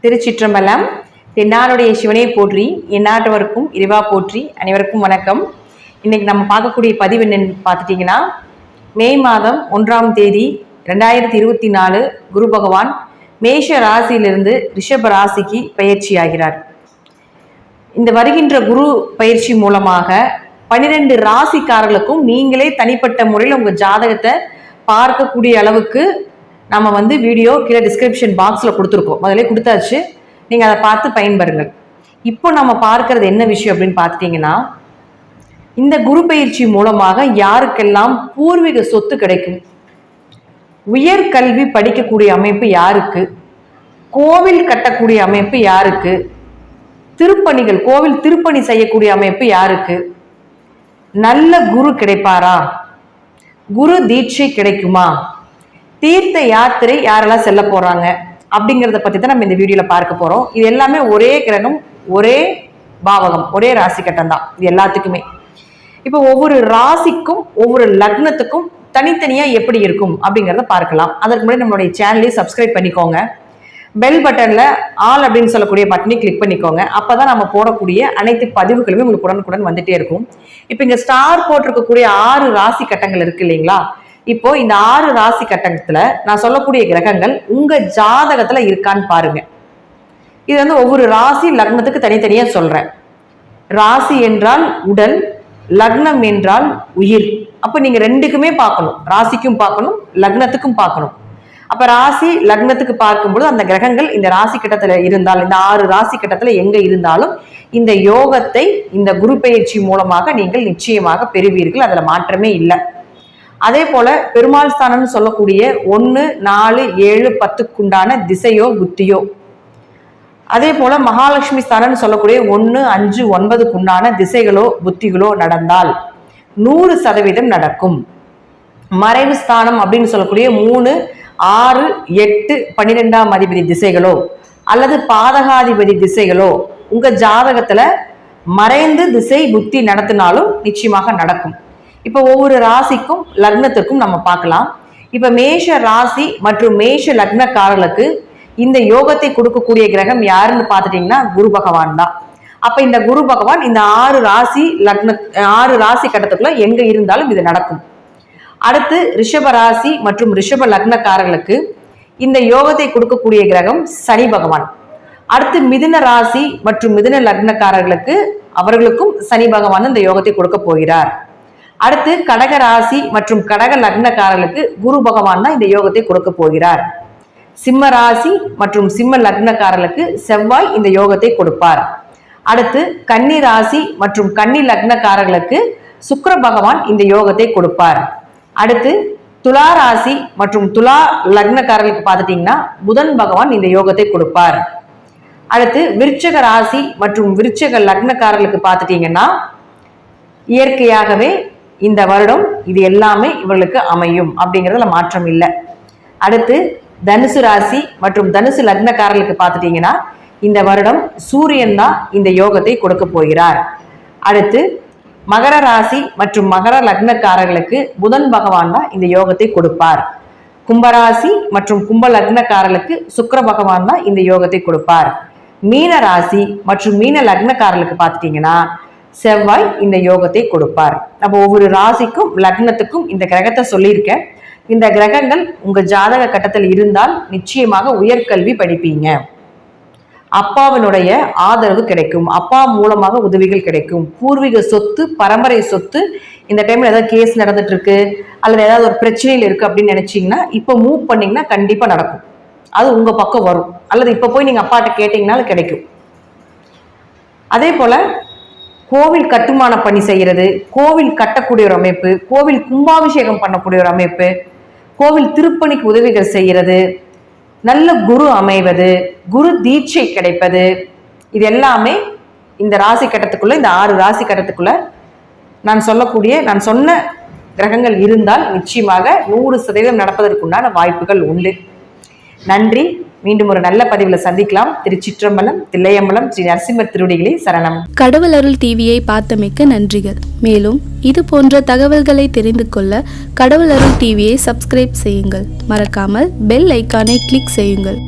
திருச்சிற்றம்பலம். தென்னாடுடைய சிவனை போற்றி, எந்நாட்டவருக்கும் இறைவா போற்றி. அனைவருக்கும் வணக்கம். இன்னைக்கு நம்ம பார்க்கக்கூடிய பதிவு என்னன்னு பார்த்துட்டீங்கன்னா, மே மாதம் 1ஆம் தேதி 2024 குரு பகவான் மேஷ ராசியிலிருந்து ரிஷப ராசிக்கு பயிற்சி ஆகிறார். இந்த வருகின்ற குரு பயிற்சி மூலமாக 12 ராசிக்காரர்களுக்கும் நீங்களே தனிப்பட்ட முறையில் உங்க ஜாதகத்தை பார்க்கக்கூடிய அளவுக்கு நம்ம வீடியோ கீழே டிஸ்கிரிப்ஷன் பாக்ஸில் கொடுத்துருக்கோம். முதல்ல கொடுத்தாச்சு, நீங்கள் அதை பார்த்து பயன்பெறுங்கள். இப்போ நம்ம பார்க்கறது என்ன விஷயம் அப்படின்னு பார்த்துட்டிங்கன்னா, இந்த குரு பயிற்சி மூலமாக யாருக்கெல்லாம் பூர்வீக சொத்து கிடைக்கும், உயர்கல்வி படிக்கக்கூடிய அமைப்பு யாருக்கு, கோவில் கட்டக்கூடிய அமைப்பு யாருக்கு, திருப்பணிகள் கோவில் திருப்பணி செய்யக்கூடிய அமைப்பு யாருக்கு, நல்ல குரு கிடைப்பாரா, குரு தீட்சை கிடைக்குமா, தீர்த்த யாத்திரை யாரெல்லாம் செல்ல போறாங்க அப்படிங்கிறத பத்தி தான் நம்ம இந்த வீடியோல பார்க்க போறோம். இது எல்லாமே ஒரே கிரகம், ஒரே பாவகம், ஒரே ராசி கட்டம் தான் இது எல்லாத்துக்குமே. இப்போ ஒவ்வொரு ராசிக்கும் ஒவ்வொரு லக்னத்துக்கும் தனித்தனியா எப்படி இருக்கும் அப்படிங்கிறத பார்க்கலாம். அதற்கு முன்னாடி நம்மளுடைய சேனலையும் சப்ஸ்கிரைப் பண்ணிக்கோங்க. பெல் பட்டன்ல ஆல் அப்படின்னு சொல்லக்கூடிய பட்டனை கிளிக் பண்ணிக்கோங்க. அப்பதான் நம்ம போடக்கூடிய அனைத்து பதிவுகளுமே உங்களுக்கு உடனுக்குடன் வந்துட்டே இருக்கும். இப்போ இங்க ஸ்டார் போட்டிருக்கக்கூடிய 6 ராசி கட்டங்கள் இருக்கு இல்லைங்களா? இப்போ இந்த 6 ராசி கட்டத்துல நான் சொல்லக்கூடிய கிரகங்கள் உங்க ஜாதகத்துல இருக்கான்னு பாருங்க. இது ஒவ்வொரு ராசி லக்னத்துக்கு தனித்தனியா சொல்றேன். ராசி என்றால் உடல், லக்னம் என்றால் உயிர். அப்ப நீங்க ரெண்டுக்குமே பார்க்கணும், ராசிக்கும் பார்க்கணும், லக்னத்துக்கும் பார்க்கணும். அப்ப ராசி லக்னத்துக்கு பார்க்கும்போது அந்த கிரகங்கள் இந்த ராசி கட்டத்துல இருந்தால், இந்த 6 ராசி கட்டத்துல எங்க இருந்தாலும் இந்த யோகத்தை இந்த குரு பயிற்சி மூலமாக நீங்கள் நிச்சயமாக பெறுவீர்கள். அதுல மாற்றமே இல்லை. அதே போல பெருமாள் ஸ்தானம்னு சொல்லக்கூடிய 1, 4, 7, 10க்குண்டான திசையோ புத்தியோ, அதே போல மகாலட்சுமி ஸ்தானம்னு சொல்லக்கூடிய 1, 5, 9க்குண்டான திசைகளோ புத்திகளோ நடந்தால் 100% நடக்கும். மறைவு ஸ்தானம் அப்படின்னு சொல்லக்கூடிய 3, 6, 8, 12ஆம் அதிபதி திசைகளோ அல்லது பாதகாதிபதி திசைகளோ உங்க ஜாதகத்துல மறைந்து திசை புத்தி நடத்தினாலும் நிச்சயமாக நடக்கும். இப்ப ஒவ்வொரு ராசிக்கும் லக்னத்திற்கும் நம்ம பார்க்கலாம். இப்ப மேஷ ராசி மற்றும் மேஷ லக்னக்காரர்களுக்கு இந்த யோகத்தை கொடுக்கக்கூடிய கிரகம் யாருன்னு பார்த்துட்டீங்கன்னா குரு பகவான் தான். அப்ப இந்த குரு பகவான் இந்த 6 ராசி கட்டத்துக்குள்ள எங்க இருந்தாலும் இது நடக்கும். அடுத்து ரிஷப ராசி மற்றும் ரிஷப லக்னக்காரர்களுக்கு இந்த யோகத்தை கொடுக்கக்கூடிய கிரகம் சனி பகவான். அடுத்து மிதுன ராசி மற்றும் மிதுன லக்னக்காரர்களுக்கு அவர்களுக்கும் சனி பகவான் இந்த யோகத்தை கொடுக்க போகிறார். அடுத்து கடக ராசி மற்றும் கடக லக்னக்காரர்களுக்கு குரு பகவான் தான் இந்த யோகத்தை கொடுக்க போகிறார். சிம்ம ராசி மற்றும் சிம்ம லக்னக்காரர்களுக்கு செவ்வாய் இந்த யோகத்தை கொடுப்பார். அடுத்து கன்னி ராசி மற்றும் கன்னி லக்னக்காரர்களுக்கு சுக்கிர பகவான் இந்த யோகத்தை கொடுப்பார். அடுத்து துலா ராசி மற்றும் துலா லக்னக்காரர்களுக்கு பார்த்துட்டீங்கன்னா புதன் பகவான் இந்த யோகத்தை கொடுப்பார். அடுத்து விருச்சக ராசி மற்றும் விருச்சக லக்னக்காரர்களுக்கு பார்த்துட்டீங்கன்னா இயற்கையாகவே இந்த வருடம் இது எல்லாமே இவர்களுக்கு அமையும் அப்படிங்கிறதுல மாற்றம் இல்லை. அடுத்து தனுசு ராசி மற்றும் தனுசு லக்னக்காரர்களுக்கு பார்த்துட்டீங்கன்னா இந்த வருடம் சூரியன் தான் இந்த யோகத்தை கொடுக்க போகிறார். அடுத்து மகர ராசி மற்றும் மகர லக்னக்காரர்களுக்கு புதன் பகவான் தான் இந்த யோகத்தை கொடுப்பார். கும்பராசி மற்றும் கும்ப லக்னக்காரர்களுக்கு சுக்கிர பகவான் தான் இந்த யோகத்தை கொடுப்பார். மீன ராசி மற்றும் மீன லக்னக்காரர்களுக்கு பார்த்துட்டீங்கன்னா செவ்வாய் இந்த யோகத்தை கொடுப்பார். அப்போ ஒவ்வொரு ராசிக்கும் லக்னத்துக்கும் இந்த கிரகத்தை சொல்லியிருக்கேன். இந்த கிரகங்கள் உங்க ஜாதக கட்டத்தில் இருந்தால் நிச்சயமாக உயர்கல்வி படிப்பீங்க, அப்பாவினுடைய ஆதரவு கிடைக்கும், அப்பா மூலமாக உதவிகள் கிடைக்கும், பூர்வீக சொத்து, பரம்பரை சொத்து, இந்த டைம்ல ஏதாவது கேஸ் நடந்துட்டு இருக்கு அல்லது ஏதாவது ஒரு பிரச்சனையில் இருக்கு அப்படின்னு நினைச்சீங்கன்னா இப்போ மூவ் பண்ணீங்கன்னா கண்டிப்பா நடக்கும். அது உங்க பக்கம் வரும். அல்லது இப்ப போய் நீங்க அப்பாட்ட கேட்டீங்கன்னாலும் கிடைக்கும். அதே போல கோவில் கட்டுமான பணி செய்யறது, கோவில் கட்டக்கூடிய ஒரு அமைப்பு, கோவில் கும்பாபிஷேகம் பண்ணக்கூடிய ஒரு அமைப்பு, கோவில் திருப்பணிக்கு உதவிகள் செய்யறது, நல்ல குரு அமைவது, குரு தீட்சை கிடைப்பது, இது எல்லாமே இந்த ராசி கட்டத்துக்குள்ள, இந்த 6 ராசி கட்டத்துக்குள்ள நான் சொன்ன கிரகங்கள் இருந்தால் நிச்சயமாக 100% நடப்பதற்குண்டான வாய்ப்புகள் உண்டு. நன்றி. மீண்டும் ஒரு நல்ல பதிவில் சந்திக்கலாம். திருச்சிற்றம்பலம், தில்லையம்பலம், ஸ்ரீ நரசிம்மர் திருவடிகளே சரணம். கடவுள் அருள் டிவியை பார்த்தமைக்க நன்றிகள். மேலும் இது போன்ற தகவல்களை தெரிந்து கொள்ள கடவுள் அருள் டிவியை சப்ஸ்கிரைப் செய்யுங்கள். மறக்காமல் பெல் ஐக்கானை கிளிக் செய்யுங்கள்.